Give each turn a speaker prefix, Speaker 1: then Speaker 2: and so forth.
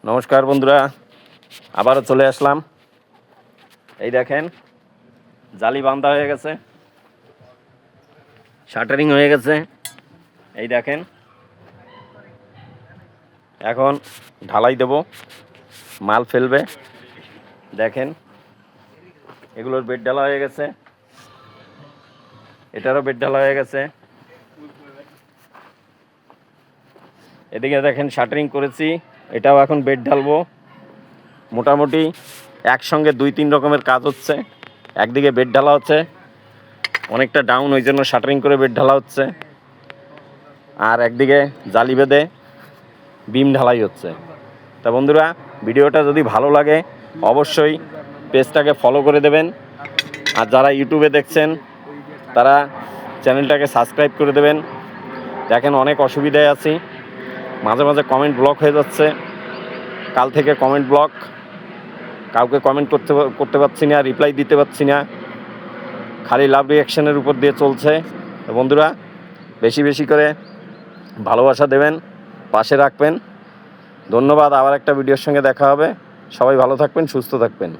Speaker 1: নমস্কার বন্ধুরা, আবারও চলে আসলাম। এই দেখেন, জালি বাঁধা হয়ে গেছে, শাটারিং হয়ে গেছে। এই দেখেন, এখন ঢালাই দেব, মাল ফেলবে। দেখেন, এগুলোর বেড ঢালা হয়ে গেছে, এটারও বেড ঢালা হয়ে গেছে। এদিকে দেখেন শাটারিং করেছি, এটাও এখন বেড ঢালবো। মোটামুটি একসঙ্গে 2-3 রকমের কাজ হচ্ছে। একদিকে বেড ঢালা হচ্ছে, অনেকটা ডাউন, ওই জন্য শাটারিং করে বেড ঢালা হচ্ছে। আর একদিকে জালি বেঁধে বিম ঢালাই হচ্ছে। তা বন্ধুরা, ভিডিওটা যদি ভালো লাগে অবশ্যই পেজটাকে ফলো করে দেবেন। আর যারা ইউটিউবে দেখছেন তারা চ্যানেলটাকে সাবস্ক্রাইব করে দেবেন। দেখেন, অনেক অসুবিধায় আছি, মাঝে মাঝে কমেন্ট ব্লক হয়ে যাচ্ছে। কাল থেকে কমেন্ট ব্লক, কাউকে কমেন্ট করতে পারছি না, রিপ্লাই দিতে পারছি না, খালি লাভ রিয়াকশানের উপর দিয়ে চলছে। তো বন্ধুরা, বেশি বেশি করে ভালোবাসা দেবেন, পাশে রাখবেন। ধন্যবাদ। আবার একটা ভিডিওর সঙ্গে দেখা হবে। সবাই ভালো থাকবেন, সুস্থ থাকবেন।